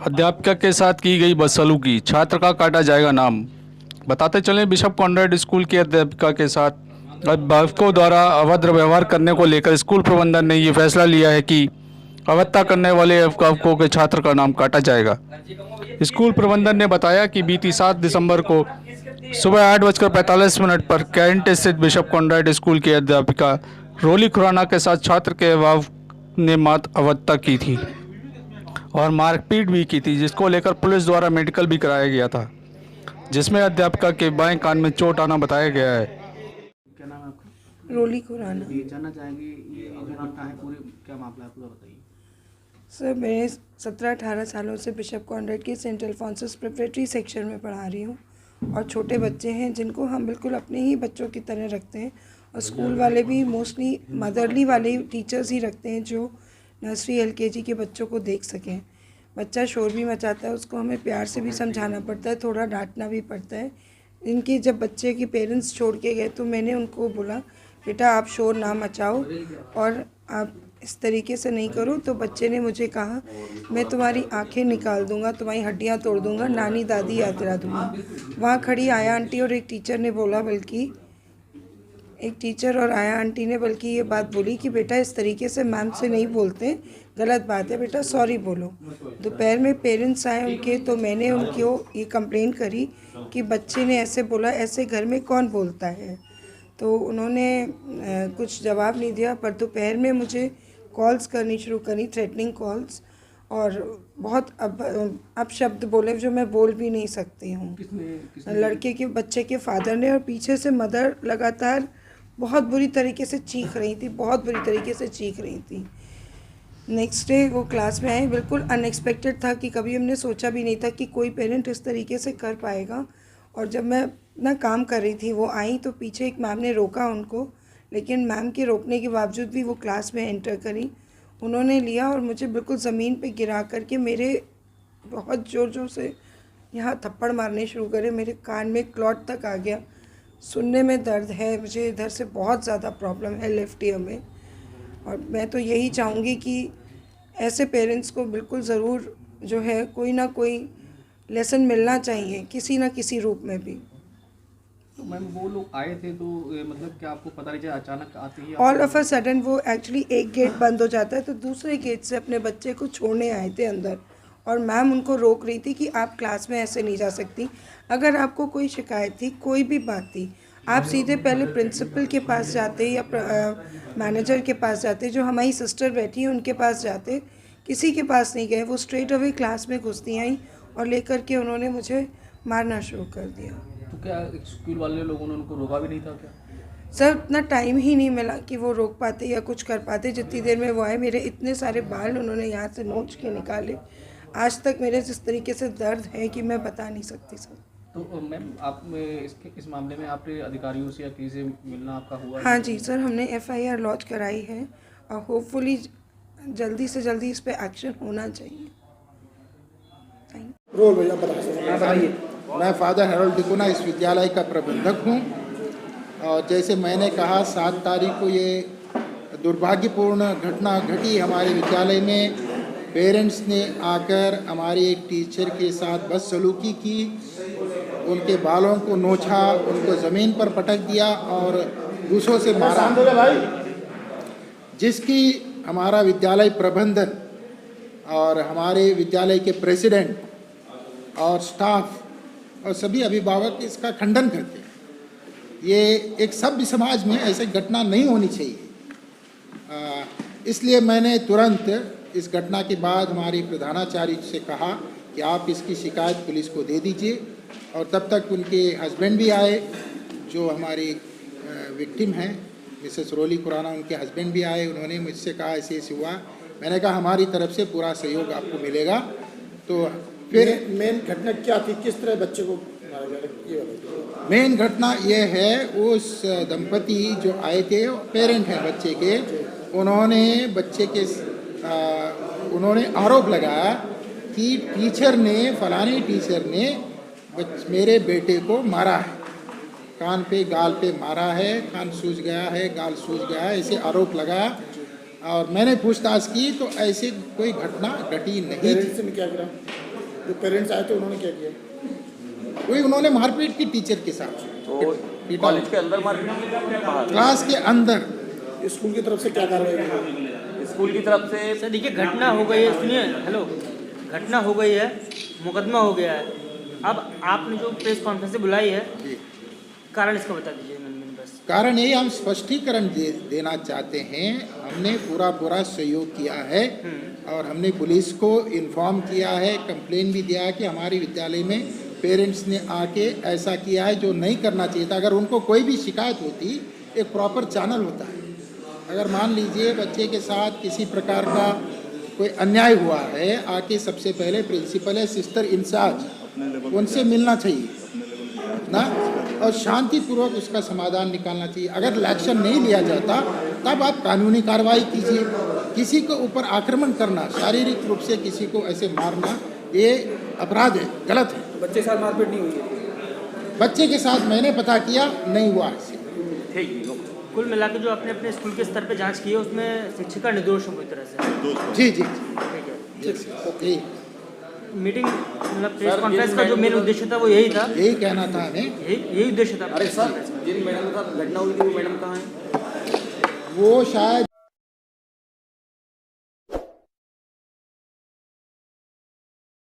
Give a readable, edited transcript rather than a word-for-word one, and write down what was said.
अध्यापिका के साथ की गई बदसलूकी, छात्र का काटा जाएगा नाम। बताते चलें, बिशप कॉन्वेंट स्कूल की अध्यापिका के साथ अभिभावकों द्वारा अभद्र व्यवहार करने को लेकर स्कूल प्रबंधन ने ये फैसला लिया है कि अवज्ञा करने वाले अभिभावकों के छात्र का नाम काटा जाएगा। स्कूल प्रबंधन ने बताया कि बीती 7 दिसंबर को सुबह 8:45 पर कैंट स्थित बिशप कॉन्वेंट स्कूल की अध्यापिका रोली खुराना के साथ छात्र के अभिभावक ने मात अवज्ञा की थी और मारपीट भी की थी, जिसको लेकर पुलिस द्वारा मेडिकल भी कराया गया था, जिसमें अध्यापिका के बाएं कान में चोट आना बताया गया है। क्या नाम है आपका? रोली खुराना। ये जानना चाहेंगे ये घटना है, पूरे क्या मामला है पूरा बताइए। सर, मैं 17-18 सालों से बिशप कॉन्वेंट के सेंट अल्फोंसस प्रिपरेटरी सेक्शन में पढ़ा रही हूँ और छोटे बच्चे हैं जिनको हम बिल्कुल अपने ही बच्चों की तरह रखते हैं और स्कूल वाले भी मोस्टली मदरली वाले टीचर्स ही रखते हैं जो नर्सरी एलकेजी के बच्चों को देख सकें। बच्चा शोर भी मचाता है, उसको हमें प्यार से भी समझाना पड़ता है, थोड़ा डांटना भी पड़ता है। इनके जब बच्चे के पेरेंट्स छोड़ के गए तो मैंने उनको बोला, बेटा आप शोर ना मचाओ और आप इस तरीके से नहीं करो। तो बच्चे ने मुझे कहा, मैं तुम्हारी आंखें निकाल दूंगा, तुम्हारी हड्डियां तोड़ दूंगा, नानी दादी याद दिला दूंगा। वहाँ खड़ी आया आंटी और एक टीचर ने बोला, बल्कि एक टीचर और आया आंटी ने बल्कि ये बात बोली कि बेटा इस तरीके से मैम से नहीं बोलते, गलत बात है, बेटा सॉरी बोलो। दोपहर में पेरेंट्स आए उनके, तो मैंने उनको ये कंप्लेन करी कि बच्चे ने ऐसे बोला, ऐसे घर में कौन बोलता है। तो उन्होंने कुछ जवाब नहीं दिया, पर दोपहर में मुझे कॉल्स करनी शुरू करी, थ्रेटनिंग कॉल्स, और बहुत अब शब्द बोले जो मैं बोल भी नहीं सकती हूँ। लड़के के बच्चे के फादर ने, और पीछे से मदर लगातार बहुत बुरी तरीके से चीख रही थी, बहुत बुरी तरीके से चीख रही थी। नेक्स्ट डे वो क्लास में आए, बिल्कुल अनएक्सपेक्टेड था कि कभी हमने सोचा भी नहीं था कि कोई पेरेंट इस तरीके से कर पाएगा। और जब मैं अपना काम कर रही थी, वो आई तो पीछे एक मैम ने रोका उनको, लेकिन मैम के रोकने के बावजूद भी वो क्लास में एंटर करी। उन्होंने लिया और मुझे बिल्कुल ज़मीन पे गिरा करके मेरे बहुत ज़ोर ज़ोर से यहाँ थप्पड़ मारने शुरू करे। मेरे कान में क्लॉट तक आ गया, सुनने में दर्द है, मुझे इधर से बहुत ज़्यादा प्रॉब्लम है लेफ्ट ईयर में। और मैं तो यही चाहूँगी कि ऐसे पेरेंट्स को बिल्कुल ज़रूर जो है कोई ना कोई लेसन मिलना चाहिए, किसी ना किसी रूप में भी। तो मैम वो लोग आए थे तो मतलब क्या आपको पता नहीं चला, अचानक आते ही ऑल ऑफ अ सडन वो एक्चुअली एक गेट बंद हो जाता है तो दूसरे गेट से अपने बच्चे को छोड़ने आए थे अंदर, और मैम उनको रोक रही थी कि आप क्लास में ऐसे नहीं जा सकती। अगर आपको कोई शिकायत थी, कोई भी बात थी, आप सीधे पहले प्रिंसिपल के पास जाते या मैनेजर के पास जाते, जो हमारी सिस्टर बैठी है उनके पास जाते। किसी के पास नहीं गए, वो स्ट्रेट अवे क्लास में घुसती आई और लेकर के उन्होंने मुझे मारना शुरू कर दिया। तो क्या स्कूल वाले लोगों ने उनको रोका भी नहीं था क्या? सर, इतना टाइम ही नहीं मिला कि वो रोक पाते या कुछ कर पाते। जितनी देर में वो आए, मेरे इतने सारे बाल उन्होंने यहाँ से नोच के निकाले। आज तक मेरे जिस तरीके से दर्द है कि मैं बता नहीं सकती सर। तो मैम आप इस मामले में आपने अधिकारियों से या किसी से मिलना आपका हुआ? हाँ जी सर, हमने FIR लॉन्च कराई है और होपफुली जल्दी से जल्दी इस पर एक्शन होना चाहिए। थैंक रोल भैया बताइए। मैं फादर हेरोल्ड डिकोना इस विद्यालय का प्रबंधक हूँ। और जैसे मैंने कहा, 7 तारीख को ये दुर्भाग्यपूर्ण घटना घटी हमारे विद्यालय में। पेरेंट्स ने आकर हमारी एक टीचर के साथ बदसलूकी की, उनके बालों को नोचा, उनको ज़मीन पर पटक दिया और घूंसों से मारा, जिसकी हमारा विद्यालय प्रबंधन और हमारे विद्यालय के प्रेसिडेंट और स्टाफ और सभी अभिभावक इसका खंडन करते हैं। ये एक सभ्य समाज में ऐसी घटना नहीं होनी चाहिए। इसलिए मैंने तुरंत इस घटना के बाद हमारे प्रधानाचार्य से कहा कि आप इसकी शिकायत पुलिस को दे दीजिए। और तब तक उनके हस्बैंड भी आए, जो हमारी विक्टिम हैं मिसेस रोली खुराना, उनके हस्बैंड भी आए। उन्होंने मुझसे कहा ऐसे ऐसे हुआ। मैंने कहा हमारी तरफ से पूरा सहयोग आपको मिलेगा। तो फिर मेन घटना क्या थी, किस तरह बच्चे को मारा गया? मेन घटना ये है, उस दंपति जो आए थे, पेरेंट हैं बच्चे के, उन्होंने बच्चे के उन्होंने आरोप लगाया कि टीचर ने, फलाने टीचर ने मेरे बेटे को मारा है, कान पे गाल पे मारा है, कान सूज गया है, गाल सूज गया है, ऐसे आरोप लगाया। और मैंने पूछताछ की तो ऐसी कोई घटना घटी नहीं थी। क्या करा? जो पेरेंट्स आए थे उन्होंने क्या किया? वही उन्होंने मारपीट की टीचर के साथ, तो कॉलेज के अंदर मारपीट की बाहर? क्लास के अंदर। स्कूल की तरफ से क्या कार्रवाई की? स्कूल की तरफ से सर देखिए घटना हो गई है, सुनिए, हेलो, घटना हो गई है, मुकदमा हो गया है। अब आपने जो प्रेस कॉन्फ्रेंस बुलाई है, कारण इसका बता दीजिए मैंने बस। कारण यही हम स्पष्टीकरण देना चाहते हैं। हमने पूरा सहयोग किया है और हमने पुलिस को इन्फॉर्म किया है, कंप्लेन भी दिया है कि हमारे विद्यालय में पेरेंट्स ने आके ऐसा किया है जो नहीं करना चाहिए था। अगर उनको कोई भी शिकायत होती, एक प्रॉपर चैनल होता है। अगर मान लीजिए बच्चे के साथ किसी प्रकार का कोई अन्याय हुआ है, आके सबसे पहले प्रिंसिपल है, सिस्टर इंचार्ज, उनसे मिलना चाहिए ना, और शांतिपूर्वक उसका समाधान निकालना चाहिए। अगर एक्शन नहीं लिया जाता तब आप कानूनी कार्रवाई कीजिए। किसी के ऊपर आक्रमण करना, शारीरिक रूप से किसी को ऐसे मारना, ये अपराध है, गलत है। बच्चे के साथ मारपीट नहीं हुई है? बच्चे के साथ मैंने पता किया, नहीं हुआ ऐसे। कुल मिला के जो आपने अपने स्कूल के स्तर पे जांच की है उसमें शिक्षिका निर्दोष है पूरी तरह से? जी जी ठीक है। ओके, मीटिंग मतलब प्रेस कॉन्फ्रेंस का जो मेन उद्देश्य था वो यही था, यही कहना था हमें। यही उद्देश्य था। अरे सर, जिन मैडम के साथ घटना हुई थी वो मैडम कहाँ है? वो शायद